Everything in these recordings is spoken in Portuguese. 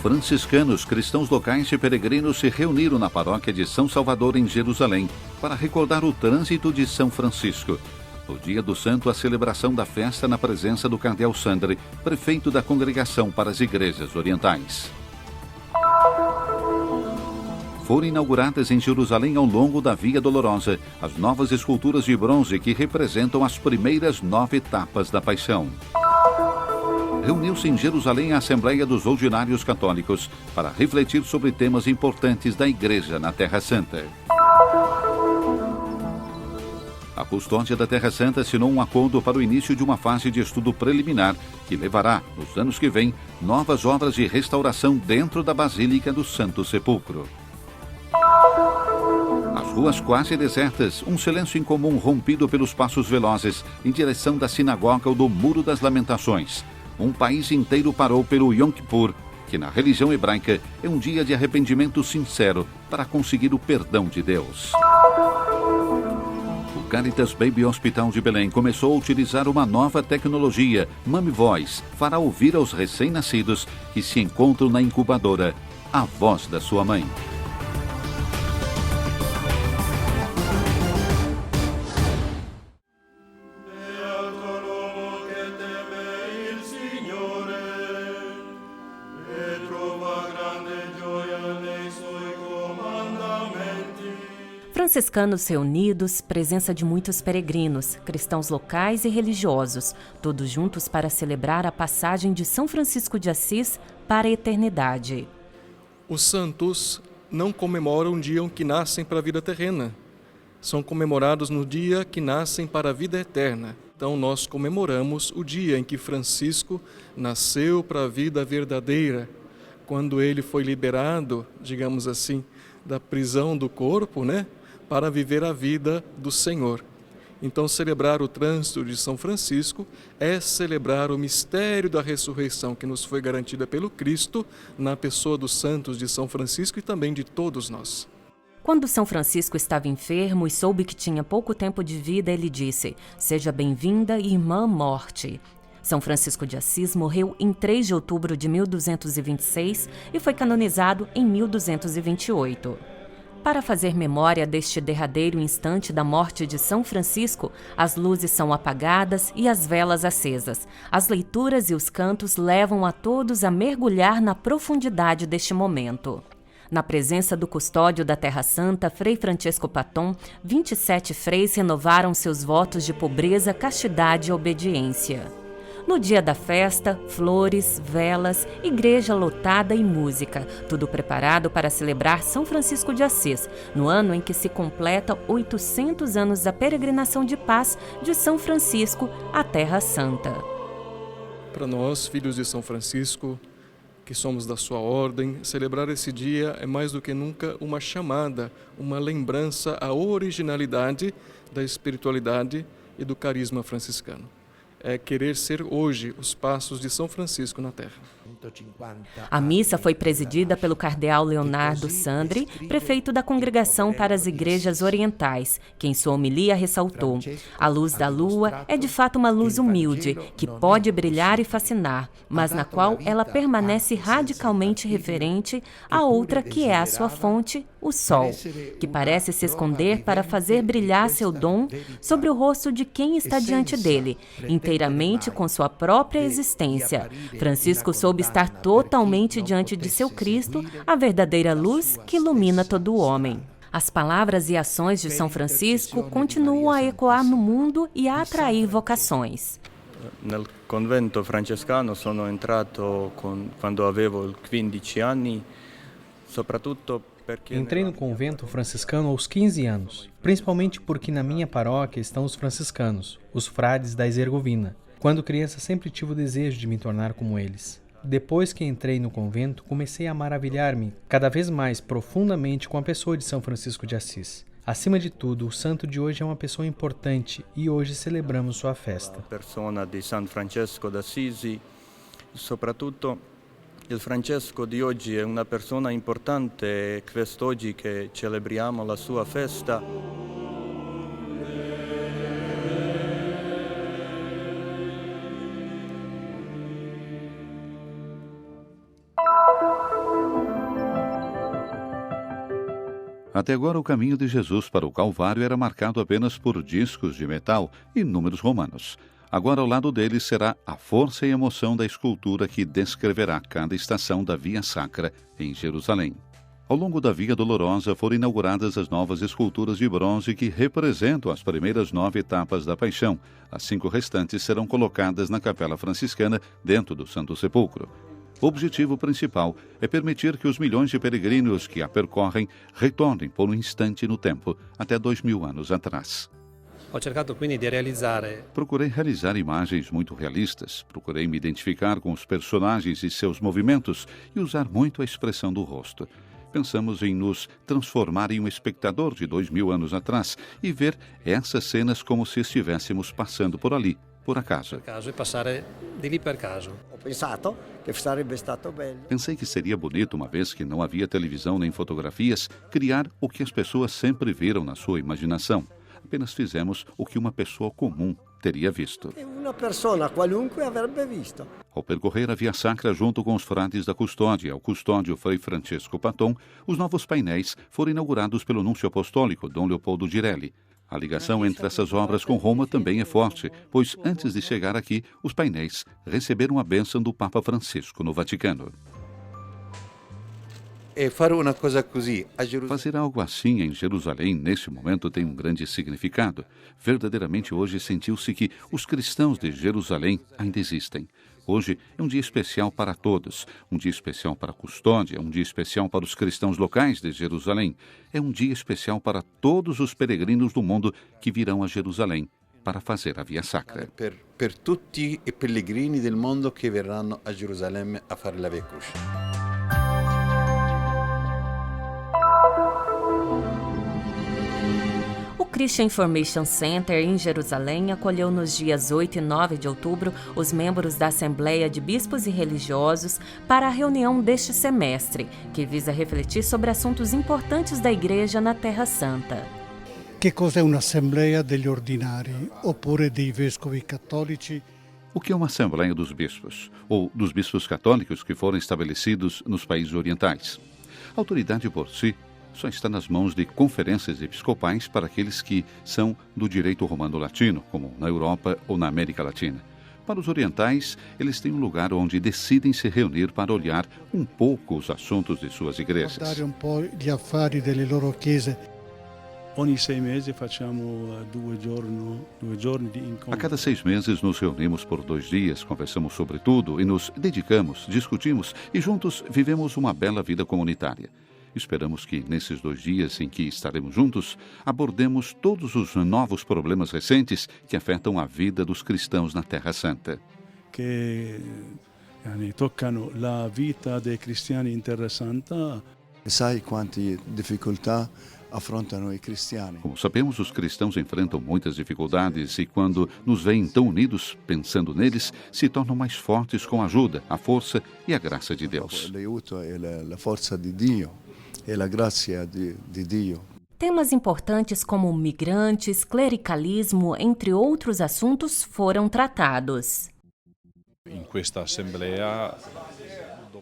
Franciscanos, cristãos locais e peregrinos se reuniram na paróquia de São Salvador, em Jerusalém, para recordar o trânsito de São Francisco. No dia do santo, a celebração da festa na presença do cardeal Sandri, prefeito da Congregação para as Igrejas Orientais. Foram inauguradas em Jerusalém, ao longo da Via Dolorosa, as novas esculturas de bronze que representam as primeiras 9 etapas da Paixão. Reuniu-se em Jerusalém a Assembleia dos Ordinários Católicos para refletir sobre temas importantes da Igreja na Terra Santa. A Custódia da Terra Santa assinou um acordo para o início de uma fase de estudo preliminar que levará, nos anos que vêm, novas obras de restauração dentro da Basílica do Santo Sepulcro. As ruas quase desertas, um silêncio incomum rompido pelos passos velozes em direção da sinagoga ou do Muro das Lamentações. Um país inteiro parou pelo Yom Kippur, que na religião hebraica é um dia de arrependimento sincero para conseguir o perdão de Deus. O Caritas Baby Hospital de Belém começou a utilizar uma nova tecnologia, Mami Voice, para ouvir aos recém-nascidos que se encontram na incubadora a voz da sua mãe. Franciscanos reunidos, presença de muitos peregrinos, cristãos locais e religiosos, todos juntos para celebrar a passagem de São Francisco de Assis para a eternidade. Os santos não comemoram o dia em que nascem para a vida terrena. São comemorados no dia que nascem para a vida eterna. Então nós comemoramos o dia em que Francisco nasceu para a vida verdadeira, quando ele foi liberado, digamos assim, da prisão do corpo, para viver a vida do Senhor. Então, celebrar o trânsito de São Francisco é celebrar o mistério da ressurreição que nos foi garantida pelo Cristo na pessoa dos santos de São Francisco e também de todos nós. Quando São Francisco estava enfermo e soube que tinha pouco tempo de vida, ele disse: "Seja bem-vinda, irmã morte." São Francisco de Assis morreu em 3 de outubro de 1226 e foi canonizado em 1228. Para fazer memória deste derradeiro instante da morte de São Francisco, as luzes são apagadas e as velas acesas. As leituras e os cantos levam a todos a mergulhar na profundidade deste momento. Na presença do custódio da Terra Santa, Frei Francesco Patton, 27 freis renovaram seus votos de pobreza, castidade e obediência. No dia da festa, flores, velas, igreja lotada e música, tudo preparado para celebrar São Francisco de Assis, no ano em que se completa 800 anos da peregrinação de paz de São Francisco à Terra Santa. Para nós, filhos de São Francisco, que somos da sua ordem, celebrar esse dia é mais do que nunca uma chamada, uma lembrança à originalidade da espiritualidade e do carisma franciscano. É querer ser hoje os passos de São Francisco na Terra. A missa foi presidida pelo cardeal Leonardo Sandri, prefeito da Congregação para as Igrejas Orientais, que em sua homilia ressaltou: a luz da lua é de fato uma luz humilde, que pode brilhar e fascinar, mas na qual ela permanece radicalmente referente à outra que é a sua fonte, o sol, que parece se esconder para fazer brilhar seu dom sobre o rosto de quem está diante dele, inteiramente com sua própria existência. Francisco soube estar totalmente diante de seu Cristo, a verdadeira luz que ilumina todo o homem. As palavras e ações de São Francisco continuam a ecoar no mundo e a atrair vocações. Nel convento francescano sono entrato quando avevo 15 anni, soprattutto. Entrei no convento franciscano aos 15 anos, principalmente porque na minha paróquia estão os franciscanos, os frades da Herzegovina. Quando criança sempre tive o desejo de me tornar como eles. Depois que entrei no convento, comecei a maravilhar-me cada vez mais profundamente com a pessoa de São Francisco de Assis. Acima de tudo, o santo de hoje é uma pessoa importante e hoje celebramos sua festa. A persona di San Francesco d'Assisi, soprattutto il Francesco di oggi è una persona importante e quest'oggi che celebriamo la sua festa. Até agora, o caminho de Jesus para o Calvário era marcado apenas por discos de metal e números romanos. Agora, ao lado deles, será a força e emoção da escultura que descreverá cada estação da Via Sacra em Jerusalém. Ao longo da Via Dolorosa foram inauguradas as novas esculturas de bronze que representam as primeiras 9 etapas da Paixão. As 5 restantes serão colocadas na Capela Franciscana, dentro do Santo Sepulcro. O objetivo principal é permitir que os milhões de peregrinos que a percorrem retornem por um instante no tempo, até 2000 anos atrás. Procurei realizar imagens muito realistas, procurei me identificar com os personagens e seus movimentos e usar muito a expressão do rosto. Pensamos em nos transformar em um espectador de 2000 anos atrás e ver essas cenas como se estivéssemos passando por ali, por acaso. Pensei que seria bonito, uma vez que não havia televisão nem fotografias, criar o que as pessoas sempre viram na sua imaginação. Apenas fizemos o que uma pessoa comum teria visto. Ao percorrer a Via Sacra junto com os frades da Custódia, o custódio Frei Francesco Patton, os novos painéis foram inaugurados pelo núncio apostólico Dom Leopoldo Girelli. A ligação entre essas obras com Roma também é forte, pois antes de chegar aqui, os painéis receberam a bênção do Papa Francisco no Vaticano. Fazer algo assim em Jerusalém, neste momento, tem um grande significado. Verdadeiramente, hoje sentiu-se que os cristãos de Jerusalém ainda existem. Hoje é um dia especial para todos, um dia especial para a Custódia, um dia especial para os cristãos locais de Jerusalém. É um dia especial para todos os peregrinos do mundo que virão a Jerusalém para fazer a Via Sacra. Per tutti i pellegrini del mondo che verranno a Gerusalemme a fare la Via Crucis. O Christian Information Center em Jerusalém acolheu nos dias 8 e 9 de outubro os membros da Assembleia de Bispos e Religiosos para a reunião deste semestre, que visa refletir sobre assuntos importantes da Igreja na Terra Santa. Che cos'è un'assemblea degli ordinari oppure dei vescovi cattolici? O que é uma Assembleia dos Bispos, ou dos bispos católicos que foram estabelecidos nos países orientais? A autoridade por si só está nas mãos de conferências episcopais para aqueles que são do direito romano-latino, como na Europa ou na América Latina. Para os orientais, eles têm um lugar onde decidem se reunir para olhar um pouco os assuntos de suas igrejas. Guardare un po' gli affari delle loro chiese. Ogni 6 mesi facciamo 2 giorni di incontro. A cada 6 meses nos reunimos por 2 dias, conversamos sobre tudo e nos dedicamos, discutimos e juntos vivemos uma bela vida comunitária. Esperamos que, nesses 2 dias em que estaremos juntos, abordemos todos os novos problemas recentes que afetam a vida dos cristãos na Terra Santa. Che toccano la vita dei cristiani in Terra Santa. Sai quante difficoltà affrontano i cristiani. Como sabemos, os cristãos enfrentam muitas dificuldades e, quando nos veem tão unidos, pensando neles, se tornam mais fortes com a ajuda, a força e a graça de Deus. L'aiuto e la forza di Dio e la grazia di Dio. Temas importantes como migrantes, clericalismo, entre outros assuntos, foram tratados.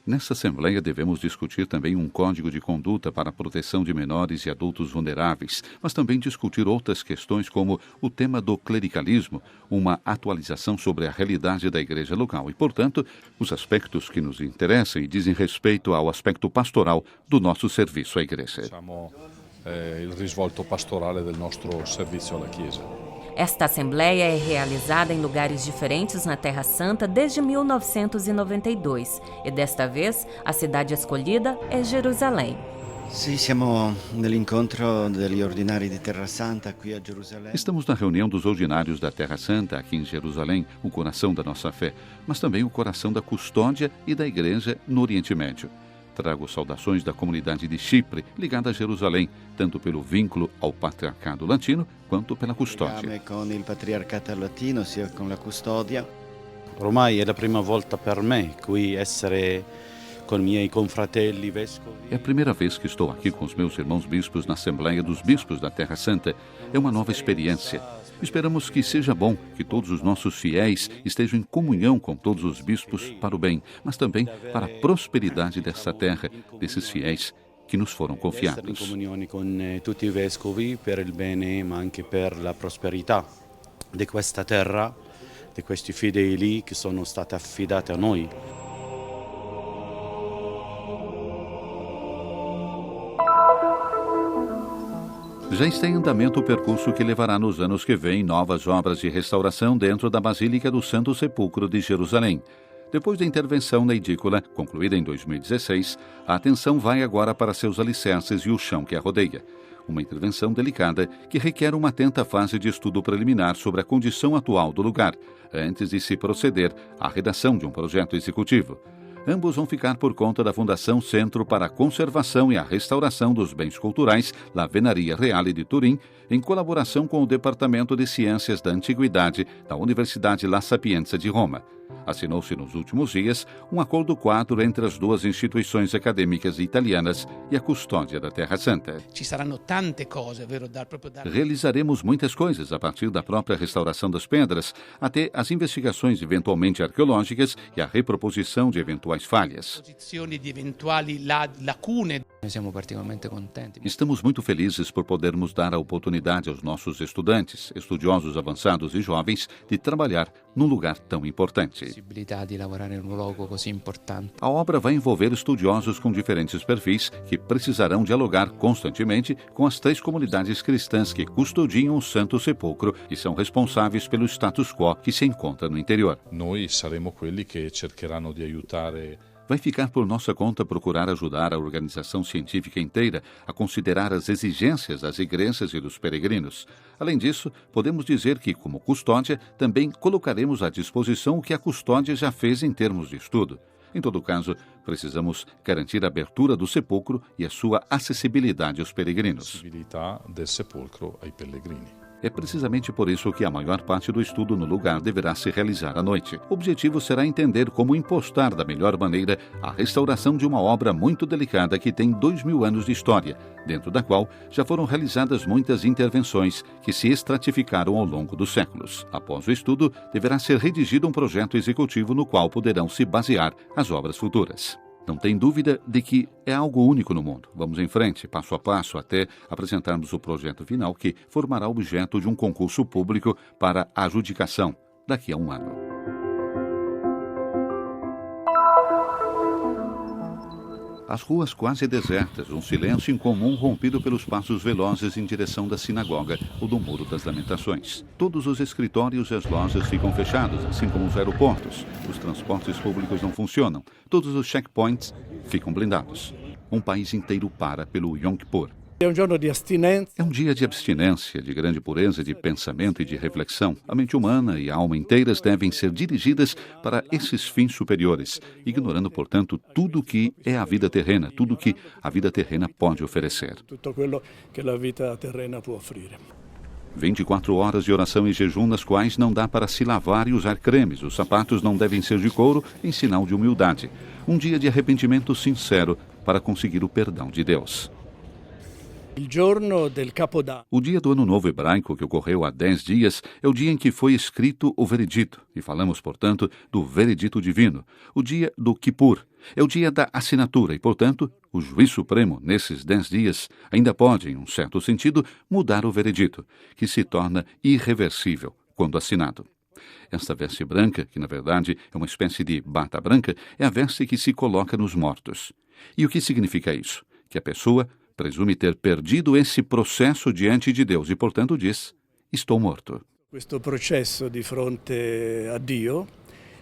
Nessa Assembleia devemos discutir também um código de conduta para a proteção de menores e adultos vulneráveis, mas também discutir outras questões como o tema do clericalismo, uma atualização sobre a realidade da igreja local e, portanto, os aspectos que nos interessam e dizem respeito ao aspecto pastoral do nosso serviço à igreja. Il risvolto pastorale del nostro servizio alla Chiesa. Esta assembleia é realizada em lugares diferentes na Terra Santa desde 1992 e desta vez a cidade escolhida é Jerusalém. Sì, siamo nell'incontro degli ordinari di Terra Santa qui a Gerusalemme. Estamos na reunião dos ordinários da Terra Santa aqui em Jerusalém, o coração da nossa fé, mas também o coração da custódia e da igreja no Oriente Médio. Trago saudações da comunidade de Chipre, ligada a Jerusalém, tanto pelo vínculo ao patriarcado latino quanto pela custódia. Com il patriarcato latino, sia con la custodia. Ormai è la prima volta per me qui essere con i miei confratelli vescovi. É a primeira vez que estou aqui com os meus irmãos bispos na Assembleia dos Bispos da Terra Santa. É uma nova experiência. Esperamos que seja bom, que todos os nossos fiéis estejam em comunhão com todos os bispos para o bem, mas também para a prosperidade dessa terra, desses fiéis que nos foram Essere in confiados. comunione con tutti i vescovi per il bene, ma anche per la prosperità di questa terra, di questi fedeli che sono stati affidati a noi. Já está em andamento o percurso que levará nos anos que vêm novas obras de restauração dentro da Basílica do Santo Sepulcro de Jerusalém. Depois da intervenção na edícula, concluída em 2016, a atenção vai agora para seus alicerces e o chão que a rodeia. Uma intervenção delicada que requer uma atenta fase de estudo preliminar sobre a condição atual do lugar, antes de se proceder à redação de um projeto executivo. Ambos vão ficar por conta da Fundação Centro para a Conservação e a Restauração dos Bens Culturais, La Venaria Reale de Turim, em colaboração com o Departamento de Ciências da Antiguidade da Universidade La Sapienza de Roma. Assinou-se nos últimos dias um acordo quadro entre as duas instituições acadêmicas italianas e a custódia da Terra Santa. Realizaremos muitas coisas, a partir da própria restauração das pedras até as investigações eventualmente arqueológicas e a reproposição de eventuais falhas. Estamos muito felizes por podermos dar a oportunidade aos nossos estudantes, estudiosos avançados e jovens de trabalhar num lugar tão importante. A obra vai envolver estudiosos com diferentes perfis que precisarão dialogar constantemente com as 3 comunidades cristãs que custodiam o Santo Sepulcro e são responsáveis pelo status quo que se encontra no interior. Noi saremo quelli che cercheranno di aiutare. Vai ficar por nossa conta procurar ajudar a organização científica inteira a considerar as exigências das igrejas e dos peregrinos. Além disso, podemos dizer que, como custódia, também colocaremos à disposição o que a custódia já fez em termos de estudo. Em todo caso, precisamos garantir a abertura do sepulcro e a sua acessibilidade aos peregrinos. Acessibilità del sepolcro ai pellegrini. É precisamente por isso que a maior parte do estudo no lugar deverá se realizar à noite. O objetivo será entender como impostar da melhor maneira a restauração de uma obra muito delicada que tem 2000 anos de história, dentro da qual já foram realizadas muitas intervenções que se estratificaram ao longo dos séculos. Após o estudo, deverá ser redigido um projeto executivo no qual poderão se basear as obras futuras. Não tem dúvida de que é algo único no mundo. Vamos em frente, passo a passo, até apresentarmos o projeto final que formará objeto de um concurso público para adjudicação daqui a um ano. As ruas quase desertas, um silêncio incomum rompido pelos passos velozes em direção da sinagoga ou do Muro das Lamentações. Todos os escritórios e as lojas ficam fechados, assim como os aeroportos. Os transportes públicos não funcionam. Todos os checkpoints ficam blindados. Um país inteiro para pelo Yom Kippur. É um dia de abstinência, de grande pureza de pensamento e de reflexão. A mente humana e a alma inteiras devem ser dirigidas para esses fins superiores, ignorando, portanto, tudo que é a vida terrena, tudo que a vida terrena pode oferecer. 24 horas de oração e jejum nas quais não dá para se lavar e usar cremes. Os sapatos não devem ser de couro, em sinal de humildade. Um dia de arrependimento sincero para conseguir o perdão de Deus. O dia do Ano Novo Hebraico, que ocorreu há 10 dias, é o dia em que foi escrito o veredito, e falamos, portanto, do veredito divino. O dia do Kippur é o dia da assinatura e, portanto, o juiz supremo, nesses 10 dias, ainda pode, em um certo sentido, mudar o veredito, que se torna irreversível quando assinado. Esta veste branca, que na verdade é uma espécie de bata branca, é a veste que se coloca nos mortos. E o que significa isso? Que a pessoa presume ter perdido esse processo diante de Deus e, portanto, diz: estou morto. Questo processo di fronte a Dio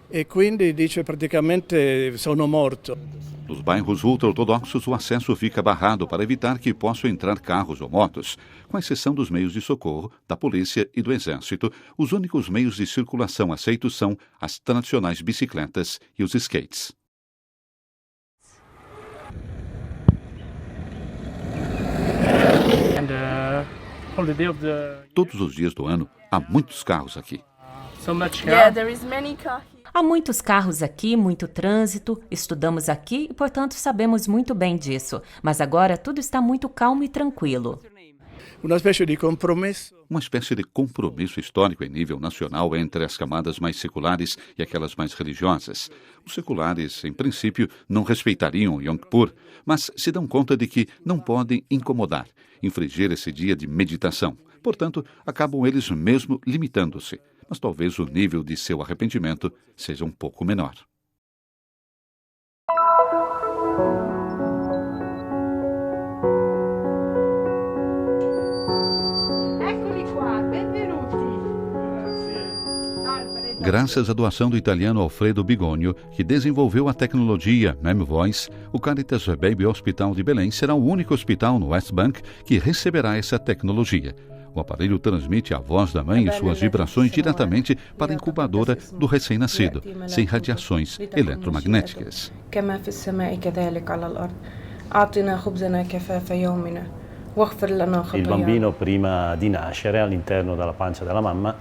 e quindi dice praticamente sono morto. Nos bairros ultra-ortodoxos, o acesso fica barrado para evitar que possam entrar carros ou motos. Com exceção dos meios de socorro, da polícia e do exército, os únicos meios de circulação aceitos são as tradicionais bicicletas e os skates. Todos os dias do ano, há muitos carros aqui. Há muitos carros aqui, muito trânsito, estudamos aqui e, portanto, sabemos muito bem disso. Mas agora tudo está muito calmo e tranquilo. Uma espécie de compromisso. Uma espécie de compromisso histórico em nível nacional entre as camadas mais seculares e aquelas mais religiosas. Os seculares, em princípio, não respeitariam Yom Kippur, mas se dão conta de que não podem incomodar, infringir esse dia de meditação. Portanto, acabam eles mesmo limitando-se. Mas talvez o nível de seu arrependimento seja um pouco menor. Graças à doação do italiano Alfredo Bigonio, que desenvolveu a tecnologia MemVoice, o Caritas Baby Hospital de Belém será o único hospital no West Bank que receberá essa tecnologia. O aparelho transmite a voz da mãe e suas vibrações diretamente para a incubadora do recém-nascido, sem radiações eletromagnéticas. Il bambino, prima di nascere, all'interno della pancia della mamma,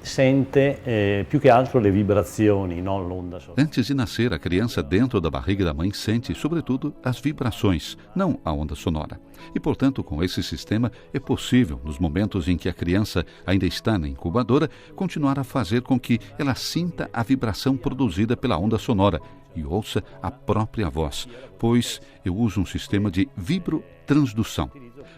sente più che altro le vibrazioni, non l'onda sonora. Antes de nascer, a criança dentro da barriga da mãe sente, sobretudo, as vibrações, não a onda sonora. E, portanto, com esse sistema, é possível, nos momentos em que a criança ainda está na incubadora, continuar a fazer com que ela sinta a vibração produzida pela onda sonora e ouça a própria voz, pois eu uso um sistema de vibrotransdução.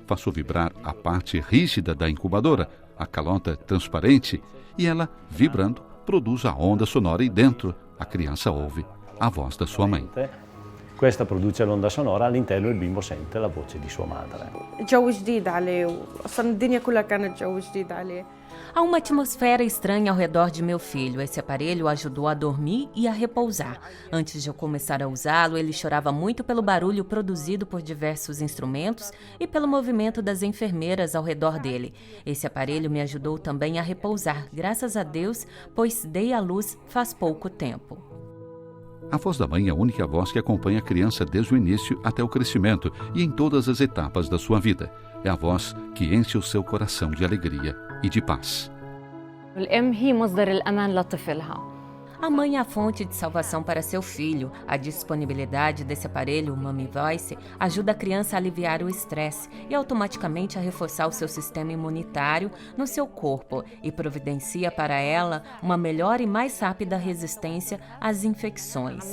Faço vibrar a parte rígida da incubadora, a calota transparente, e ela, vibrando, produz a onda sonora e dentro a criança ouve a voz da sua mãe. Questa produce l'onda sonora, all'interno il bimbo sente la voce di sua madre. Há uma atmosfera estranha ao redor de meu filho. Esse aparelho o ajudou a dormir e a repousar. Antes de eu começar a usá-lo, ele chorava muito pelo barulho produzido por diversos instrumentos e pelo movimento das enfermeiras ao redor dele. Esse aparelho me ajudou também a repousar, graças a Deus, pois dei à luz faz pouco tempo. A voz da mãe é a única voz que acompanha a criança desde o início até o crescimento e em todas as etapas da sua vida. É a voz que enche o seu coração de alegria e de paz. A mãe é a fonte de salvação para seu filho. A disponibilidade desse aparelho, o MemVoice, ajuda a criança a aliviar o estresse e automaticamente a reforçar o seu sistema imunitário no seu corpo e providencia para ela uma melhor e mais rápida resistência às infecções.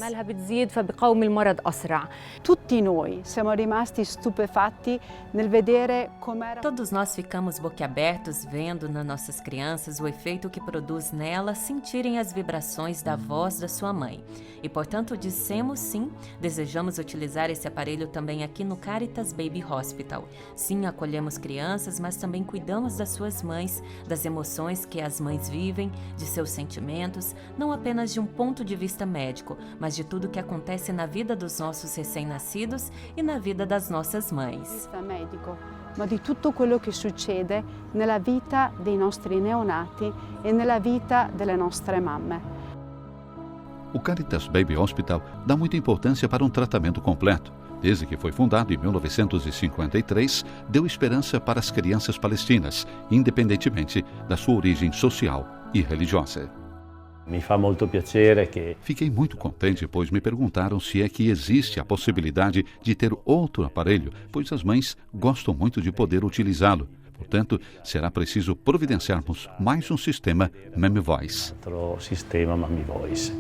Tutti noi siamo rimasti stupefatti nel vedere come era. Todos nós ficamos boquiabertos vendo nas nossas crianças o efeito que produz nelas sentirem as vibrações da voz da sua mãe. E, portanto, dissemos sim, desejamos utilizar esse aparelho também aqui no Caritas Baby Hospital. Sim, acolhemos crianças, mas também cuidamos das suas mães, das emoções que as mães vivem, de seus sentimentos, não apenas de um ponto de vista médico, mas de tudo que acontece na vida dos nossos recém-nascidos e na vida das nossas mães. Médico, ma di tutto quello che succede nella vita dei nostri neonati e nella vita delle nostre mamme. O Caritas Baby Hospital dá muita importância para um tratamento completo. Desde que foi fundado em 1953, deu esperança para as crianças palestinas, independentemente da sua origem social e religiosa. Mi fa molto piacere che... Fiquei muito contente, pois me perguntaram se é que existe a possibilidade de ter outro aparelho, pois as mães gostam muito de poder utilizá-lo. Portanto, será preciso providenciarmos mais um sistema MemVoice. Outro sistema MemVoice.